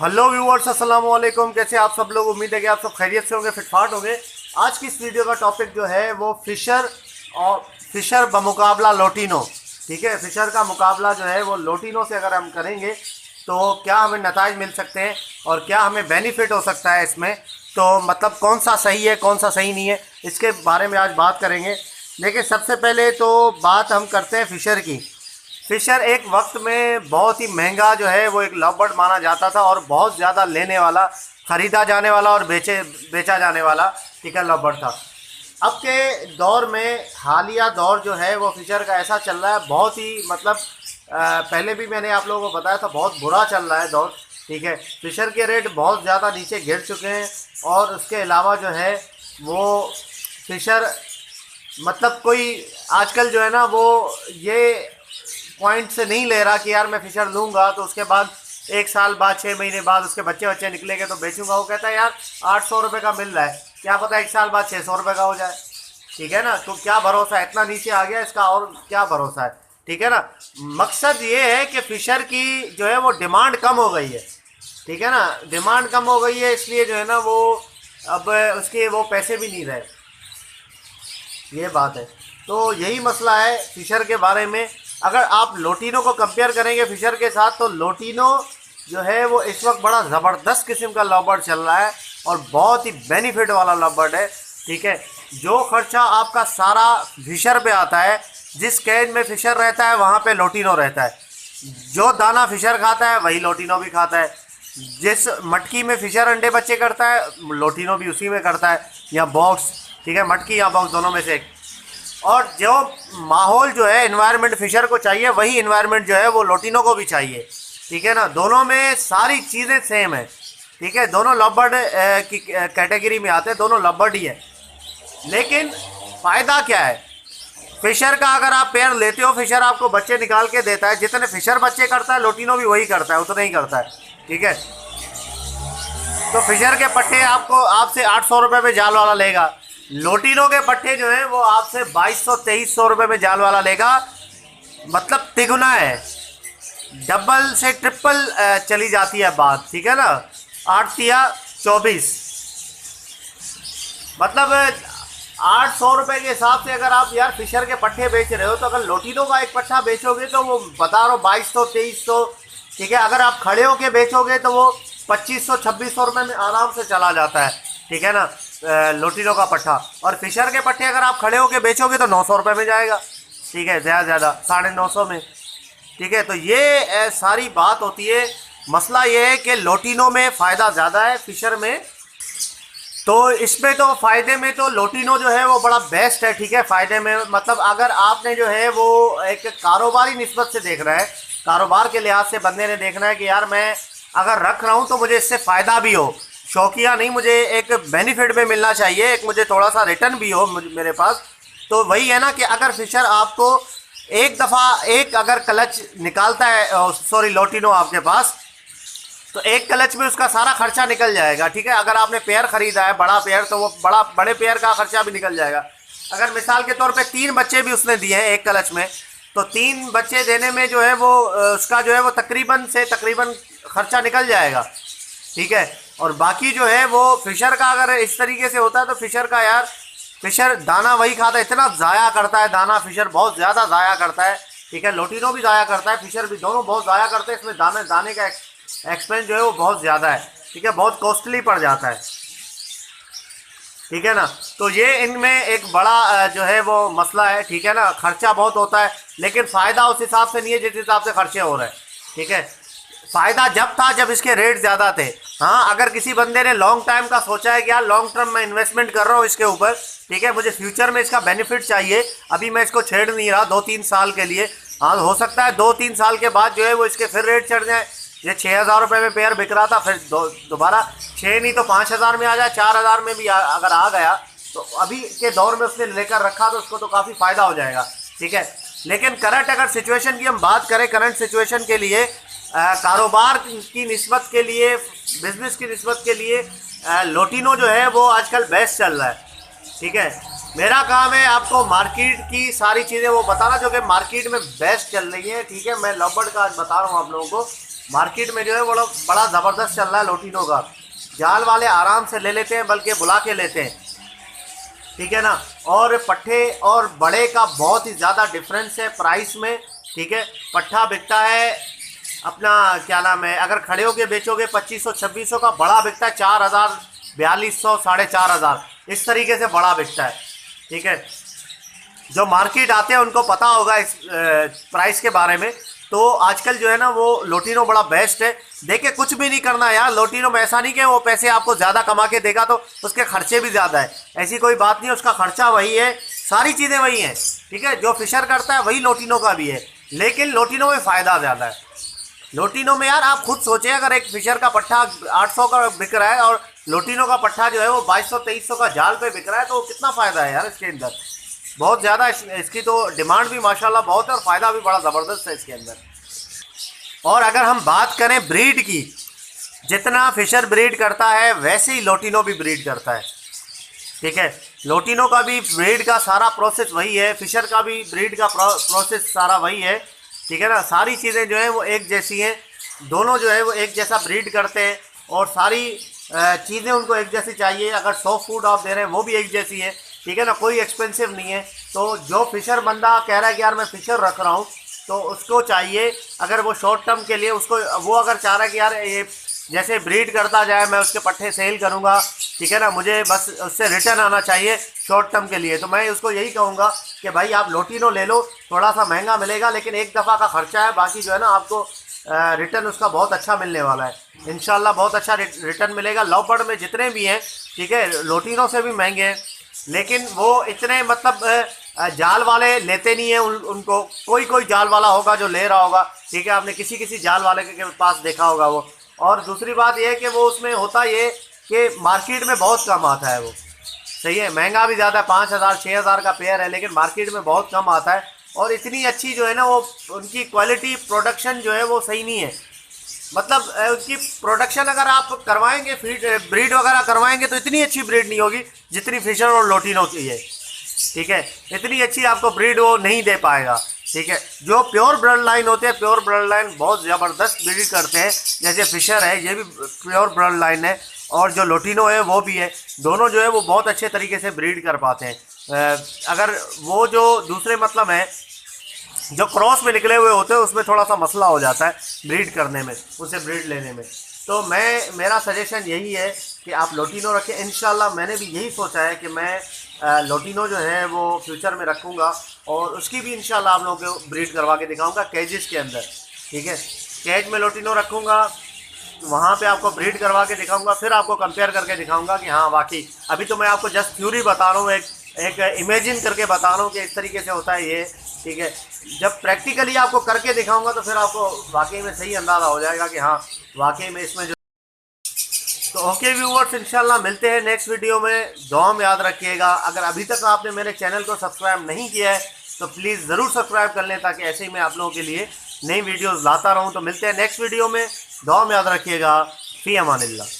Hello viewers, अस्सलाम वालेकुम। कैसे आप सब लोग? उम्मीद है कि आप सब खैरियत से होंगे, फिटफाट होंगे। आज की इस वीडियो का टॉपिक जो है वो फिशर बमुकाबला लोटिनो। ठीक है, फिशर का मुकाबला जो है वो लोटिनो से अगर हम करेंगे तो क्या हमें नताइज मिल सकते हैं और क्या हमें बेनिफिट हो सकता है इसमें। तो मतलब कौन सा सही है कौन सा सही नहीं है, इसके बारे में आज बात करेंगे। लेकिन सबसे पहले तो बात हम करते हैं फिशर की। फिशर एक वक्त में बहुत ही महंगा जो है वो एक लव बर्ड माना जाता था और बहुत ज़्यादा लेने वाला, ख़रीदा जाने वाला और बेचा जाने वाला ठीक है लव बर्ड था। अब के दौर में हालिया दौर जो है वो फिशर का ऐसा चल रहा है, बहुत ही मतलब पहले भी मैंने आप लोगों को बताया था, बहुत बुरा चल रहा है दौर। ठीक है, फिशर के रेट बहुत ज़्यादा नीचे गिर चुके हैं और उसके अलावा जो है वो फिशर मतलब कोई आजकल जो है ना वो ये पॉइंट से नहीं ले रहा कि यार मैं फिशर लूँगा तो उसके बाद 1 साल बाद 6 महीने बाद उसके बच्चे निकलेंगे तो बेचूंगा। वो कहता है यार 800 रुपये का मिल रहा है, क्या पता 1 साल बाद 600 रुपये का हो जाए। ठीक है ना, तो क्या भरोसा है, इतना नीचे आ गया इसका और क्या भरोसा है। ठीक है ना, मकसद ये है कि फिशर की जो है वो डिमांड कम हो गई है। ठीक है ना, डिमांड कम हो गई है, इसलिए जो है ना वो अब उसके वो पैसे भी नहीं रहे, ये बात है। तो यही मसला है फिशर के बारे में। अगर आप लोटिनो को कंपेयर करेंगे फिशर के साथ तो लोटिनो जो है वो इस वक्त बड़ा ज़बरदस्त किस्म का लव बर्ड चल रहा है और बहुत ही बेनिफिट वाला लव बर्ड है। ठीक है, जो खर्चा आपका सारा फिशर पे आता है, जिस कैज में फिशर रहता है वहाँ पे लोटिनो रहता है, जो दाना फिशर खाता है वही लोटिनो भी खाता है, जिस मटकी में फिशर अंडे बच्चे करता है लोटिनो भी उसी में करता है, या बॉक्स। ठीक है, मटकी या बॉक्स दोनों में से एक। और जो माहौल जो है एनवायरनमेंट फिशर को चाहिए वही एनवायरनमेंट जो है वो लोटिनो को भी चाहिए। ठीक है ना, दोनों में सारी चीज़ें सेम है। ठीक है, दोनों लव बर्ड की कैटेगरी में आते हैं, दोनों लव बर्ड ही है। लेकिन फ़ायदा क्या है फिशर का? अगर आप पेयर लेते हो, फिशर आपको बच्चे निकाल के देता है, जितने फिशर बच्चे करता है लोटिनो भी वही करता है, उतना ही करता है। ठीक है, तो फिशर के पट्टे आपसे 800 रुपये में जाल वाला लेगा, लोटिनो के पट्टे जो हैं वो आपसे 2200-2300 रुपये में जाल वाला लेगा। मतलब तिगुना है, डबल से ट्रिपल चली जाती है बात। ठीक है ना, 8 या 24 मतलब 800 रुपये के हिसाब से अगर आप यार फिशर के पट्टे बेच रहे हो तो अगर लोटिनो का एक पट्टा बेचोगे तो वो बता रहा हूँ 2200-2300। ठीक है, अगर आप खड़े होके बेचोगे तो वो 2500-2600 रुपये में आराम से चला जाता है। ठीक है ना, लोटिनो का पट्टा। और फिशर के पट्टे अगर आप खड़े होके बेचोगे तो 900 रुपये में जाएगा। ठीक है, ज़्यादा 950 में। ठीक है, तो ये सारी बात होती है। मसला ये है कि लोटिनो में फ़ायदा ज़्यादा है, फिशर में तो इसमें तो फ़ायदे में तो लोटिनो जो है वो बड़ा बेस्ट है। ठीक है, फ़ायदे में मतलब अगर आपने जो है वो एक कारोबारी निस्बत से देख रहा है, कारोबार के लिहाज से बंदे ने देखना है कि यार मैं अगर रख रहा हूँ तो मुझे इससे फ़ायदा भी हो, शौकिया नहीं, मुझे एक बेनिफिट में मिलना चाहिए, एक मुझे थोड़ा सा रिटर्न भी हो मेरे पास। तो वही है ना कि अगर फिशर आपको एक दफ़ा एक अगर क्लच निकालता है, सॉरी लोटिनो आपके पास, तो एक क्लच में उसका सारा खर्चा निकल जाएगा। ठीक है, अगर आपने पेयर ख़रीदा है बड़ा पेयर तो वो बड़े पेयर का खर्चा भी निकल जाएगा। अगर मिसाल के तौर पे 3 बच्चे भी उसने दिए हैं एक क्लच में, तो 3 बच्चे देने में जो है वो उसका जो है वो तकरीबन खर्चा निकल जाएगा। ठीक है, और बाकी जो है वो फिशर का अगर इस तरीके से होता है तो फिशर का यार फिशर दाना वही खाता है, इतना ज़ाया करता है दाना, फिशर बहुत ज़्यादा ज़ाया करता है। ठीक है, लोटिनो भी ज़ाया करता है, फिशर भी, दोनों बहुत ज़ाया करते हैं। इसमें दाने का एक्सपेंस जो है वो बहुत ज़्यादा है। ठीक है, बहुत कॉस्टली पड़ जाता है। ठीक है ना, तो ये इनमें एक बड़ा जो है वो मसला है। ठीक है ना, खर्चा बहुत होता है लेकिन फ़ायदा उस हिसाब से नहीं है जिस हिसाब से खर्चे हो रहे हैं। ठीक है, फ़ायदा जब था जब इसके रेट ज़्यादा थे। हाँ, अगर किसी बंदे ने लॉन्ग टाइम का सोचा है कि यार लॉन्ग टर्म में इन्वेस्टमेंट कर रहा हूँ इसके ऊपर, ठीक है, मुझे फ्यूचर में इसका बेनिफिट चाहिए, अभी मैं इसको छेड़ नहीं रहा 2-3 साल के लिए। हाँ, हो सकता है 2-3 साल के बाद जो है वो इसके फिर रेट चढ़ जाए। ये 6000 रुपये में पेयर बिक रहा था, फिर दोबारा 6 नहीं तो 5000 में आ जाए, 4000 में भी अगर आ गया तो अभी के दौर में उसने लेकर रखा तो उसको तो काफ़ी फ़ायदा हो जाएगा। ठीक है, लेकिन करंट अगर सिचुएशन की हम बात करें, करंट सिचुएशन के लिए कारोबार की निस्बत के लिए, बिजनेस की निस्बत के लिए लोटिनो जो है वो आजकल बेस्ट चल रहा है। ठीक है, मेरा काम है आपको मार्केट की सारी चीज़ें वो बताना जो कि मार्केट में बेस्ट चल रही है। ठीक है, मैं लव बर्ड का आज बता रहा हूँ आप लोगों को मार्केट में जो है वो लोग बड़ा ज़बरदस्त चल रहा है लोटिनो का। जाल वाले आराम से ले लेते हैं, बल्कि बुला के लेते हैं, ठीक है ना। और पट्ठे और बड़े का बहुत ही ज़्यादा डिफरेंस है प्राइस में, ठीक है। पट्ठा बिकता है अपना, क्या नाम है, अगर खड़े होके बेचोगे 2500-2600 का, बड़ा बिकता है 4000, 4200, 4500, इस तरीके से बड़ा बिकता है, ठीक है। जो मार्केट आते हैं उनको पता होगा इस प्राइस के बारे में। तो आजकल जो है ना वो लोटिनो बड़ा बेस्ट है। देखिए कुछ भी नहीं करना यार, लोटिनो में ऐसा नहीं कि वो पैसे आपको ज़्यादा कमा के देगा तो उसके खर्चे भी ज़्यादा है, ऐसी कोई बात नहीं है। उसका खर्चा वही है, सारी चीज़ें वही हैं, ठीक है। जो फिशर करता है वही लोटिनो का भी है, लेकिन लोटिनो में फ़ायदा ज़्यादा है। लोटिनो में यार आप खुद सोचें, अगर एक फिशर का पट्ठा 800 का बिक रहा है और लोटिनो का पट्ठा जो है वो 2200-2300 का जाल पे बिक रहा है, तो कितना फ़ायदा है यार इसके अंदर। बहुत ज़्यादा इसकी तो डिमांड भी माशाल्लाह बहुत है और फ़ायदा भी बड़ा ज़बरदस्त है इसके अंदर। और अगर हम बात करें ब्रीड की, जितना फिशर ब्रीड करता है वैसे ही लोटिनो भी ब्रीड करता है, ठीक है। लोटिनो का भी ब्रीड का सारा प्रोसेस वही है, फिशर का भी ब्रीड का प्रोसेस सारा वही है, ठीक है ना। सारी चीज़ें जो हैं वो एक जैसी हैं, दोनों जो है वो एक जैसा ब्रीड करते हैं और सारी चीज़ें उनको एक जैसी चाहिए। अगर सॉफ्ट फूड आप दे रहे हैं वो भी एक जैसी है, ठीक है ना, कोई एक्सपेंसिव नहीं है। तो जो फिशर बंदा कह रहा है कि यार मैं फिशर रख रहा हूँ, तो उसको चाहिए, अगर वो शॉर्ट टर्म के लिए उसको, वो अगर चाह रहा है कि यार ये जैसे ब्रीड करता जाए मैं उसके पट्टे सेल करूँगा, ठीक है ना, मुझे बस उससे रिटर्न आना चाहिए शॉर्ट टर्म के लिए, तो मैं उसको यही कहूँगा कि भाई आप लोटिनो ले लो, थोड़ा सा महंगा मिलेगा लेकिन एक दफ़ा का खर्चा है, बाकी जो है ना आपको रिटर्न उसका बहुत अच्छा मिलने वाला है इंशाल्लाह, बहुत अच्छा रिटर्न मिलेगा। लवबर्ड में जितने भी हैं, ठीक है, लोटिनो से भी महंगे हैं, लेकिन वो इतने मतलब जाल वाले लेते नहीं हैं उनको। कोई कोई जाल वाला होगा जो ले रहा होगा, ठीक है, आपने किसी किसी जाल वाले के पास देखा होगा वो। और दूसरी बात ये है कि वो उसमें होता ये कि मार्केट में बहुत कम आता है वो, सही है, महंगा भी ज़्यादा है, 5000-6000 का पेयर है, लेकिन मार्केट में बहुत कम आता है। और इतनी अच्छी जो है ना वो उनकी क्वालिटी प्रोडक्शन जो है वो सही नहीं है, मतलब उसकी प्रोडक्शन अगर आप करवाएंगे, फीड ब्रीड वगैरह करवाएंगे तो इतनी अच्छी ब्रीड नहीं होगी जितनी फिशर और लोटिनो की है, ठीक है। इतनी अच्छी आपको ब्रीड वो नहीं दे पाएगा, ठीक है। जो प्योर ब्लड लाइन होते हैं, प्योर ब्लड लाइन बहुत ज़बरदस्त ब्रीड करते हैं, जैसे फिशर है ये भी प्योर ब्लड लाइन है, और जो लोटिनो है वो भी है, दोनों जो है वो बहुत अच्छे तरीके से ब्रीड कर पाते हैं। अगर वो जो दूसरे मतलब है जो क्रॉस में निकले हुए होते हैं उसमें थोड़ा सा मसला हो जाता है ब्रीड करने में, उनसे ब्रीड लेने में। तो मेरा सजेशन यही है कि आप लोटिनो रखें इंशाल्लाह। मैंने भी यही सोचा है कि मैं लोटिनो जो है वो फ्यूचर में रखूँगा और उसकी भी इंशाल्लाह आप लोगों को ब्रीड करवा के दिखाऊंगा केजेस के अंदर, ठीक है। केज में लोटिनो रखूँगा, वहाँ पे आपको ब्रीड करवा के दिखाऊंगा, फिर आपको कंपेयर करके दिखाऊंगा कि हाँ वाकई। अभी तो मैं आपको जस्ट थ्योरी बता रहा हूँ, एक इमेजिन करके बता रहा हूँ कि इस तरीके से होता है ये, ठीक है। जब प्रैक्टिकली आपको करके दिखाऊंगा तो फिर आपको वाकई में सही अंदाज़ा हो जाएगा कि हाँ वाकई में इसमें जो। तो ओके व्यूवर्स, इंशाल्लाह मिलते हैं नेक्स्ट वीडियो में। दुआ में याद रखिएगा, अगर अभी तक आपने मेरे चैनल को सब्सक्राइब नहीं किया है तो प्लीज़ ज़रूर सब्सक्राइब कर लें, ताकि ऐसे ही मैं आप लोगों के लिए नई वीडियोज़ लाता रहूँ। तो मिलते हैं नेक्स्ट वीडियो में, दुआ में याद रखिएगा। फ़ी अमानिल्लाह।